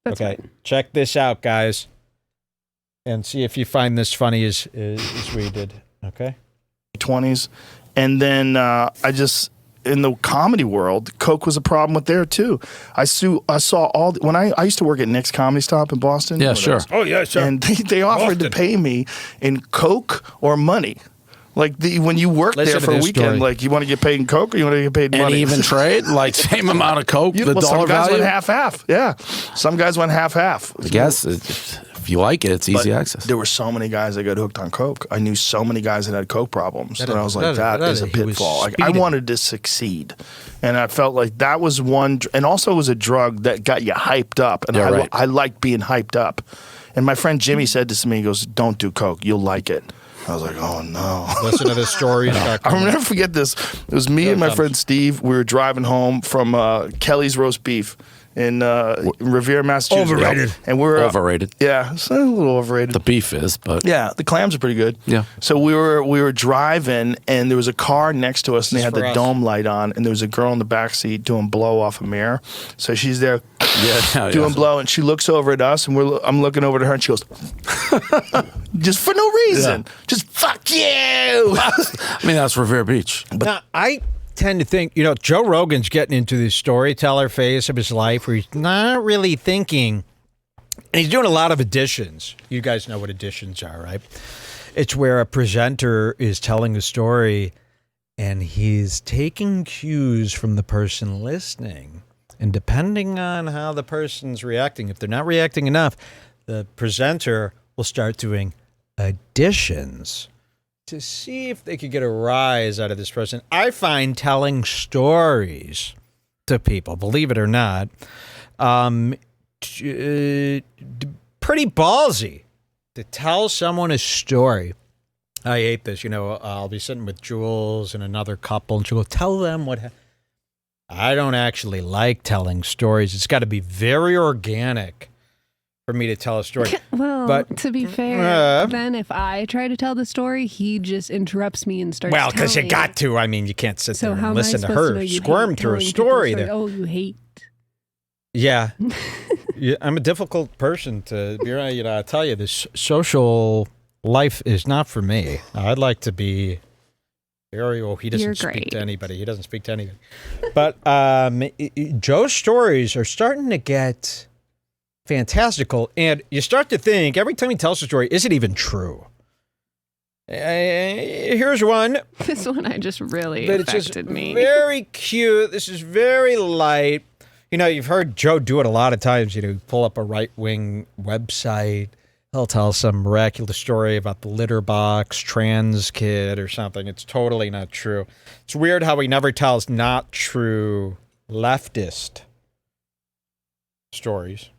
That's okay, fine. check this out, guys, and see if you find this funny as we did. Okay. 20s, and then I just in the comedy world, coke was a problem with there too. I saw when I used to work at Nick's Comedy Stop in Boston. Yeah, sure. Oh yeah, sure. And they offered to pay me in coke or money. Like when you work Listen there to for a this weekend, story. like you want to get paid in coke or you want to get paid in And money. even trade, like same amount of coke, the Well, dollar some guys value. went half. Yeah, some guys went half. I guess if you like it, it's easy But access. there were so many guys that got hooked on coke. I knew so many guys that had coke problems, and I was like, that is a he was pitfall. Like, I speeding. wanted to succeed, and I felt like that was one. And also, it was a drug that got you hyped up, and Yeah, right. I liked being hyped up. And my friend Jimmy said this to me. He goes, "Don't do coke. You'll like it." I was like, "Oh no." Listen to this story. I'll never forget this. It was me and my friend Steve. We were driving home from Kelly's Roast Beef in Revere, Massachusetts. Overrated. And we're Overrated. Yeah, it's a little overrated. The beef is, but Yeah, the clams are pretty good. Yeah. So we were driving, and there was a car next to us, and they had for the us. dome light on, and there was a girl in the back seat doing blow off a mirror. So she's there doing blow, and she looks over at us, and I'm looking over to her, and she goes, just for no reason, just fuck you. I mean, that's Revere Beach. Now, I tend to think, Joe Rogan's getting into this storyteller phase of his life where he's not really thinking, and he's doing a lot of additions. You guys know what additions are, right? It's where a presenter is telling a story and he's taking cues from the person listening. And depending on how the person's reacting, if they're not reacting enough, the presenter will start doing additions to see if they could get a rise out of this person. I find telling stories to people, believe it or not, pretty ballsy to tell someone a story. I hate this. I'll be sitting with Jules and another couple, and she'll go, tell them what I don't actually like telling stories. It's got to be very organic for me to tell a story. Well, But to be fair, then if I try to tell the story, he just interrupts me and starts well, because you telling. got to. I mean, you can't sit So there how and am I listen to supposed to know her you squirm hate through a telling story people there. Oh, you hate. Yeah. Yeah, I'm a difficult person to be around. I tell you, this social life is not for me. I'd like to be very, he doesn't You're speak great. to anybody. He doesn't speak to anybody. But Joe's stories are starting to get fantastical. And you start to think, every time he tells a story, is it even true? Here's one. This one I just really But it's just affected me. very cute. This is very light. You've heard Joe do it a lot of times. Pull up a right-wing website. He'll tell some miraculous story about the litter box, trans kid or something. It's totally not true. It's weird how he never tells not true leftist stories.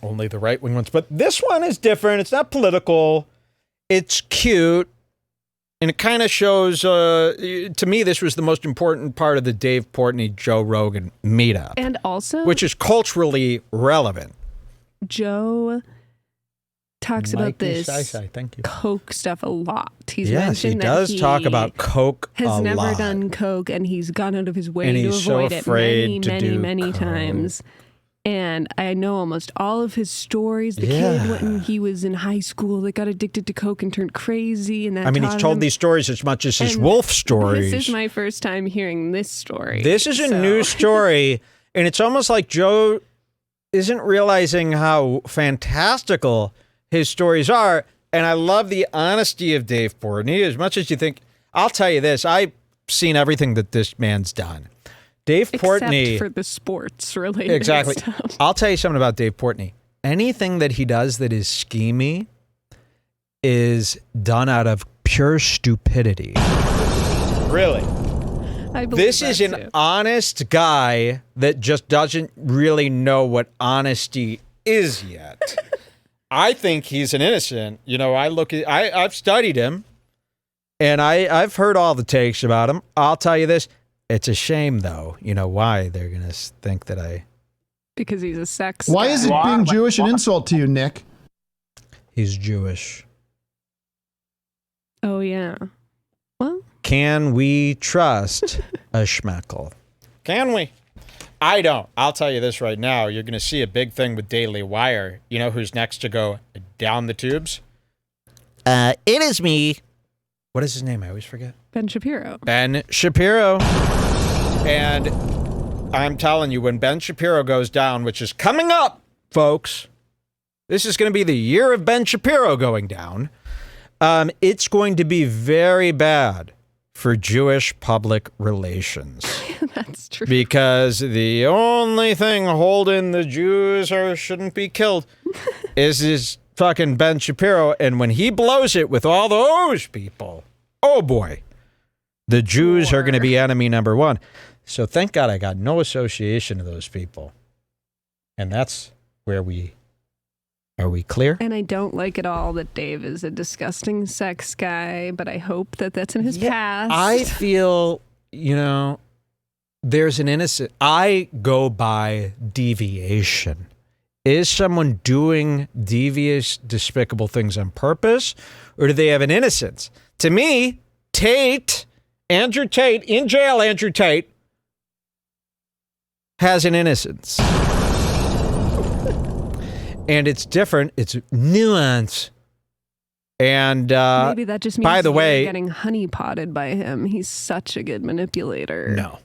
Only the right-wing ones. But this one is different. It's not political. It's cute. And it kind of shows, to me, this was the most important part of the Dave Portnoy, Joe Rogan meetup. And also, which is culturally relevant. Joe talks about this Thank you. Coke stuff a lot. He's Yes, he mentioned that does talk about Coke a has never lot. done Coke, and he's gone out of his way And to he's so avoid it afraid to many, do many Coke. times. And I know almost all of his stories. The Yeah. kid when he was in high school that got addicted to Coke and turned crazy, and that He's taught told him. these stories as much as his And wolf stories. This is my first time hearing this story. This is a so- new story, and it's almost like Joe isn't realizing how fantastical his stories are. And I love the honesty of Dave Portnoy. As much as you think, I'll tell you this, I've seen everything that this man's done. Dave Portnoy. Except for the sports related Exactly. stuff. I'll tell you something about Dave Portnoy. Anything that he does that is schemy is done out of pure stupidity. Really? I believe This is that an too. honest guy that just doesn't really know what honesty is yet. I think he's an innocent. I've studied him, and I've heard all the takes about him. I'll tell you this. It's a shame, though. You know why? They're going to think that Because he's a sex Why guy. is it being Jewish an insult to you, Nick? he's Jewish. Oh, yeah. Well, Can we trust a schmeckle? Can we? I don't. I'll tell you this right now. You're going to see a big thing with Daily Wire. You know who's next to go down the tubes? It is me. What is his name? I always forget. Ben Shapiro. Ben Shapiro. And I'm telling you, when Ben Shapiro goes down, which is coming up, folks, this is going to be the year of Ben Shapiro going down. It's going to be very bad for Jewish public relations. That's true. Because the only thing holding the Jews or shouldn't be killed is this fucking Ben Shapiro. And when he blows it with all those people, oh boy, the Jews are going to be enemy number one. So thank God I got no association to those people. And that's where are we clear? And I don't like at all that Dave is a disgusting sex guy, but I hope that that's in his past. I feel, there's an innocent. I go by deviation. Is someone doing devious, despicable things on purpose, or do they have an innocence? To me, Andrew Tate, in jail, Andrew Tate, has an innocence. And it's different. It's nuance. And maybe that just means by the way, you're getting honeypotted by him. He's such a good manipulator. No.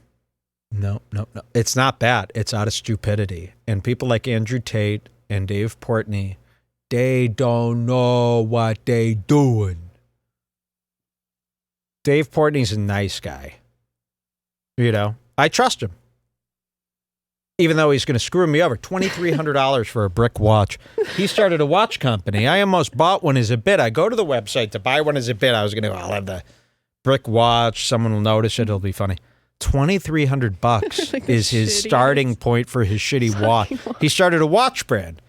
It's not that. It's out of stupidity. And people like Andrew Tate and Dave Portnoy, they don't know what they doing. Dave Portnoy's a nice guy. I trust him. Even though he's going to screw me over. $2,300 for a brick watch. He started a watch company. I almost bought one as a bit. I go to the website to buy one as a bit. I was going to, I'll have the brick watch. Someone will notice it. It'll be funny. $2,300 like is his starting point for his shitty watch. He started a watch brand.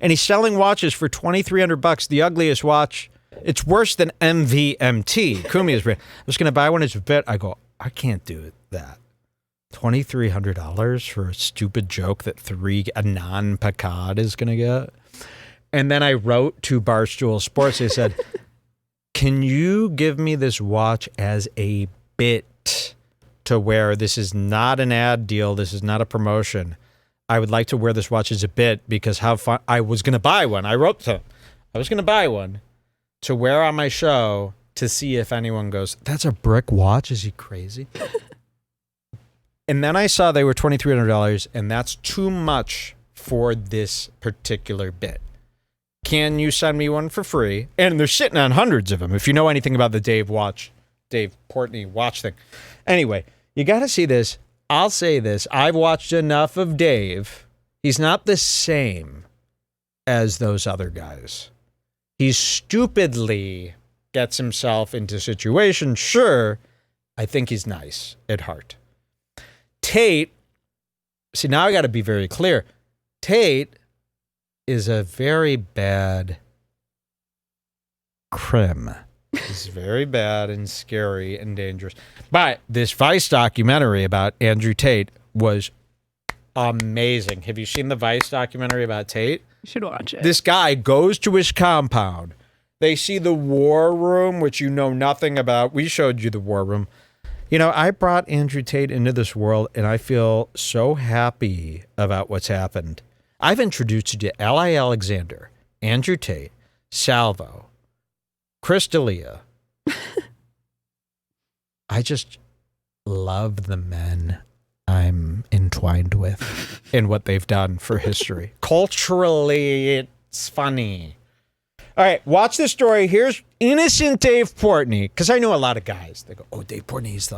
And he's selling watches for $2,300. The ugliest watch. It's worse than MVMT, Kumia's brand. I was going to buy one as a bit. I go, I can't do that. $2,300 for a stupid joke that a non-Picard is going to get. And then I wrote to Barstool Sports. I said, can you give me this watch as a bit to wear? This is not an ad deal. This is not a promotion. I would like to wear this watch as a bit because how fun. I was going to buy one. I wrote to him. I was going to buy one to wear on my show to see if anyone goes, that's a brick watch? Is he crazy? And then I saw they were $2,300, and that's too much for this particular bit. Can you send me one for free? And they're sitting on hundreds of them. If you know anything about the Dave Portnoy watch thing. Anyway, you got to see this. I'll say this. I've watched enough of Dave. He's not the same as those other guys. He stupidly gets himself into situations. Sure, I think he's nice at heart. Tate, see, now I got to be very clear. Tate is a very bad crim. He's very bad and scary and dangerous. But this Vice documentary about Andrew Tate was amazing. Have you seen the Vice documentary about Tate? You should watch it. This guy goes to his compound. They see the war room, which you know nothing about. We showed you the war room. I brought Andrew Tate into this world, and I feel so happy about what's happened. I've introduced you to L.I. Alexander, Andrew Tate, Salvo, Chris D'Elia. I just love the men I'm entwined with and what they've done for history. Culturally, it's funny. All right, watch this story. Here's innocent Dave Portnoy, because I know a lot of guys. They go, oh, Dave Portnoy's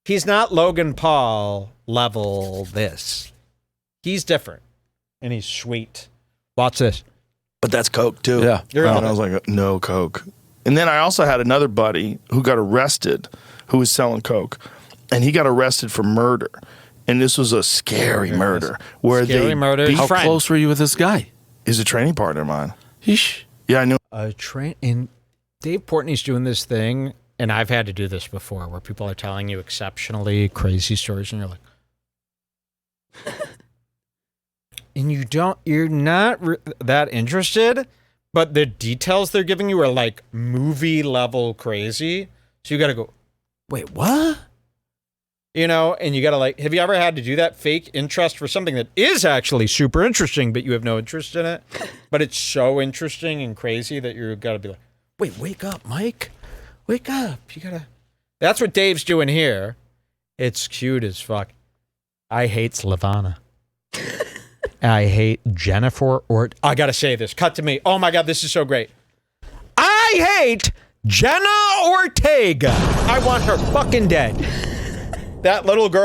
he's not Logan Paul level this. He's different, and he's sweet. Watch this. But that's coke, too. Yeah. And I was like, no coke. And then I also had another buddy who got arrested who was selling coke, and he got arrested for murder. And this was a scary murder. Where Scary murder. How close were you with this guy? He's a training partner of mine. Yeesh. Yeah, I knew. And Dave Portnoy's doing this thing, and I've had to do this before, where people are telling you exceptionally crazy stories, and you're like, and you're not that interested, but the details they're giving you are like movie level crazy. So you got to go, wait, what? You know, and you got to like, have you ever had to do that fake interest for something that is actually super interesting, but you have no interest in it? But it's so interesting and crazy that you've got to be like, wait, wake up, Mike. Wake up. You got to. That's what Dave's doing here. It's cute as fuck. I hate Slavana. I hate Jennifer I got to say this. Cut to me. Oh my God, this is so great. I hate Jenna Ortega. I want her fucking dead. That little girl.